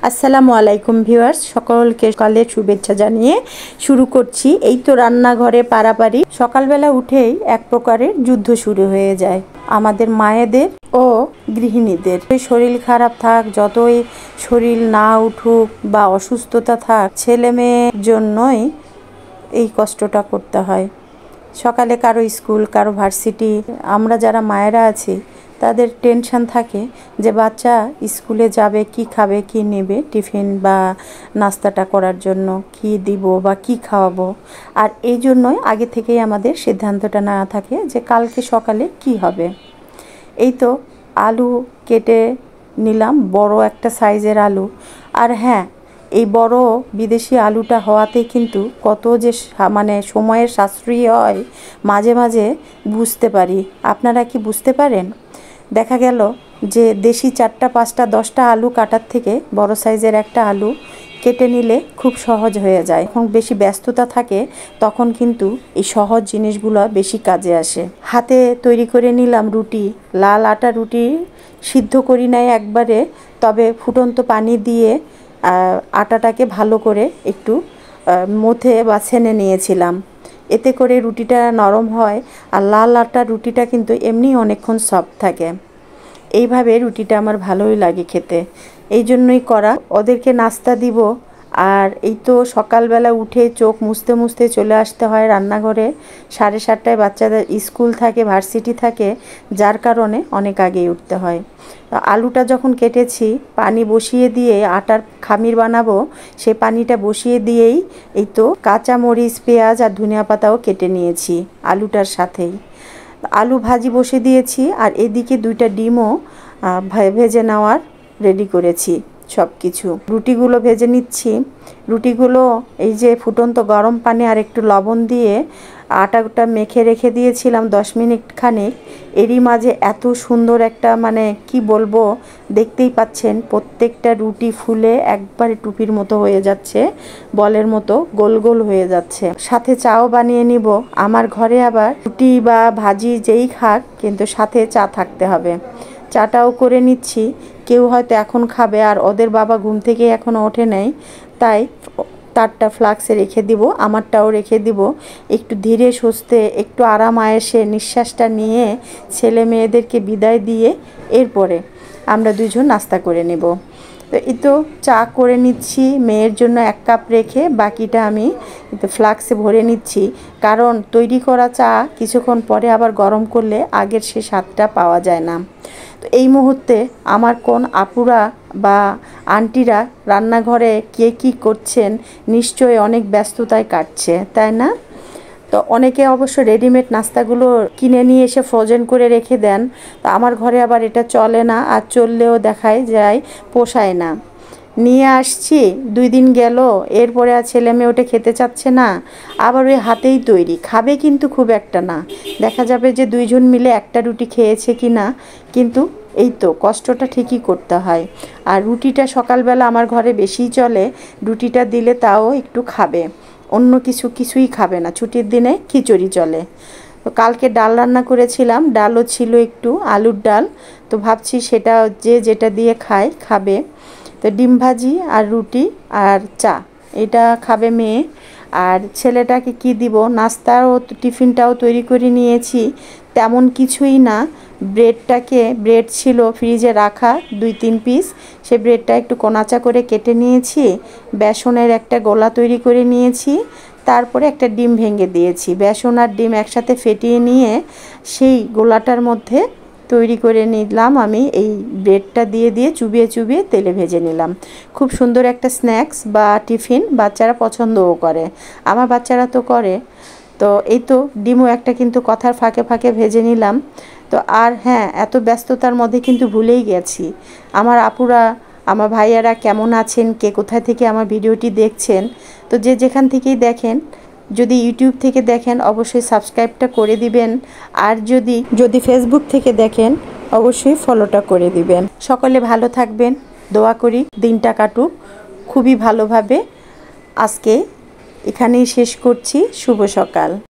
আসসালামু আলাইকুম ভিউয়ার্স, সকলকে সকালের শুভেচ্ছা জানিয়ে শুরু করছি। এই তো রান্নাঘরে পারাপারি সকালবেলা উঠেই এক প্রকারের যুদ্ধ শুরু হয়ে যায় আমাদের মায়েদের ও গৃহিণীদের। শরীর খারাপ থাক, যতই শরীর না উঠুক বা অসুস্থতা থাক, ছেলে মেয়ের জন্যই এই কষ্টটা করতে হয়। সকালে কারো স্কুল, কারো ভার্সিটি। আমরা যারা মায়েরা আছি তাদের টেনশন থাকে যে বাচ্চা স্কুলে যাবে, কি খাবে, কি নেবে, টিফিন বা নাস্তাটা করার জন্য কি দিব বা কি খাওয়াবো। আর এই জন্যই আগে থেকেই আমাদের সিদ্ধান্তটা না থাকে যে কালকে সকালে কি হবে। এই তো আলু কেটে নিলাম, বড় একটা সাইজের আলু। আর হ্যাঁ, এই বড় বিদেশি আলুটা হওয়াতে কিন্তু কত যে মানে সময়ের সাশ্রয়ী হয় মাঝে মাঝে বুঝতে পারি। আপনারা কি বুঝতে পারেন? দেখা গেল যে দেশি 4টা 5টা 10টা আলু কাটার থেকে বড় সাইজের একটা আলু কেটে নিলে খুব সহজ হয়ে যায়। যখন বেশি ব্যস্ততা থাকে তখন কিন্তু এই সহজ জিনিসগুলো বেশি কাজে আসে। হাতে তৈরি করে নিলাম রুটি। লাল আটা রুটি সিদ্ধ করি নাই একবারে, তবে ফুটন্ত পানি দিয়ে আটাটাকে ভালো করে একটু মথে বা ছেনে নিয়েছিলাম। এতে করে রুটিটা নরম হয়। আর লাল আটার রুটিটা কিন্তু এমনি অনেকক্ষণ সফট থাকে। এইভাবে রুটিটা আমার ভালোই লাগে খেতে, এই জন্যই করা। ওদেরকে নাস্তা দিব। আর এই তো সকালবেলা উঠে চোখ মুছতে মুছতে চলে আসতে হয় রান্নাঘরে। 7:30টায় বাচ্চাদের স্কুল থাকে, ভার্সিটি থাকে, যার কারণে অনেক আগেই উঠতে হয়। আলুটা যখন কেটেছি, পানি বসিয়ে দিয়ে আটার খামির বানাবো, সেই পানিটা বসিয়ে দিয়েই এই তো কাঁচামরিচ, পেঁয়াজ আর ধনিয়া পাতাও কেটে নিয়েছি আলুটার সাথেই। আলু ভাজি বসে দিয়েছি আর এদিকে 2টা ডিমও ভেজে নেওয়ার রেডি করেছি সব কিছু। রুটিগুলো ভেজে নিচ্ছি। রুটিগুলো এই যে ফুটন্ত গরম পানি আর একটু লবণ দিয়ে আটাটা মেখে রেখে দিয়েছিলাম 10 মিনিট খানিক। এরই মাঝে এত সুন্দর একটা মানে কি বলবো, দেখতেই পাচ্ছেন প্রত্যেকটা রুটি ফুলে একবারে টুপির মতো হয়ে যাচ্ছে, বলের মতো গোল গোল হয়ে যাচ্ছে। সাথে চাও বানিয়ে নিব। আমার ঘরে আবার রুটি বা ভাজি যেই খাক, কিন্তু সাথে চা থাকতে হবে। চাটাও করে নিচ্ছি। কেউ হয়তো এখন খাবে আর ওদের বাবা ঘুম থেকে এখনও ওঠে নাই, তাই তারটা ফ্লাক্সে রেখে দিব, আমারটাও রেখে দিব। একটু ধীরে সুস্থে একটু আরাম আয়েসে নিঃশ্বাসটা নিয়ে ছেলে মেয়েদেরকে বিদায় দিয়ে এরপরে আমরা দুজন নাস্তা করে নেব। তো এই তো চা করে নিচ্ছি, মেয়ের জন্য 1 কাপ রেখে বাকিটা আমি ফ্লাক্সে ভরে নিচ্ছি। কারণ তৈরি করা চা কিছুক্ষণ পরে আবার গরম করলে আগের সে স্বাদটা পাওয়া যায় না। তো এই মুহূর্তে আমার কোন আপুরা বা আন্টিরা রান্নাঘরে কে কী করছেন, নিশ্চয়ই অনেক ব্যস্ততায় কাটছে, তাই না? তো অনেকে অবশ্য রেডিমেড নাস্তাগুলো কিনে নিয়ে এসে ফ্রোজেন করে রেখে দেন। তো আমার ঘরে আবার এটা চলে না, আর চললেও দেখায় যায় পোষায় না। নিয়ে আসছি, 2 দিন গেল, এরপরে আর ছেলে মেয়ে ওটা খেতে চাচ্ছে না। আবার ওই হাতেই তৈরি খাবে কিন্তু খুব একটা না, দেখা যাবে যে 2 জন মিলে একটা রুটি খেয়েছে কি না। কিন্তু এই তো কষ্টটা ঠিকই করতে হয়। আর রুটিটা সকালবেলা আমার ঘরে বেশিই চলে। রুটিটা দিলে তাও একটু খাবে, অন্য কিছুই খাবে না। ছুটির দিনে খিচুড়ি চলে। তো কালকে ডাল রান্না করেছিলাম, ডালও ছিল একটু, আলুর ডাল। তো ভাবছি সেটা যে যেটা দিয়ে খাবে। তো ডিম ভাজি আর রুটি আর চা এটা খাবে মেয়ে। আর ছেলেটাকে কি দিব, নাস্তাও টিফিনটাও তৈরি করে নিয়েছি। তেমন কিছুই না, ব্রেড ছিল ফ্রিজে রাখা 2-3 পিস, সে ব্রেডটা একটু কোনাচা করে কেটে নিয়েছি, বেসনের একটা গোলা তৈরি করে নিয়েছি, তারপরে একটা ডিম ভেঙে দিয়েছি। বেসন আর ডিম একসাথে ফেটিয়ে নিয়ে সেই গোলাটার মধ্যে তৈরি করে নিলাম আমি। এই ব্রেডটা দিয়ে চুবিয়ে চুবিয়ে তেলে ভেজে নিলাম। খুব সুন্দর একটা স্ন্যাক্স বা টিফিন, বাচ্চারা পছন্দও করে, আমার বাচ্চারা তো করে। তো এই তো ডিমও একটা কিন্তু কথার ফাঁকে ফাঁকে ভেজে নিলাম। তো আর হ্যাঁ, এত ব্যস্ততার মধ্যে কিন্তু ভুলেই গেছি, আমার আপুরা, আমার ভাইয়ারা কেমন আছেন, কে কোথায় থেকে আমার ভিডিওটি দেখছেন। তো যে যেখান থেকেই দেখেন, যদি ইউটিউব থেকে দেখেন অবশ্যই সাবস্ক্রাইবটা করে দিবেন। আর যদি ফেসবুক থেকে দেখেন অবশ্যই ফলোটা করে দিবেন। সকলে ভালো থাকবেন, দোয়া করি দিনটা কাটুক খুবই ভালোভাবে। আজকে এখানেই শেষ করছি। শুভ সকাল।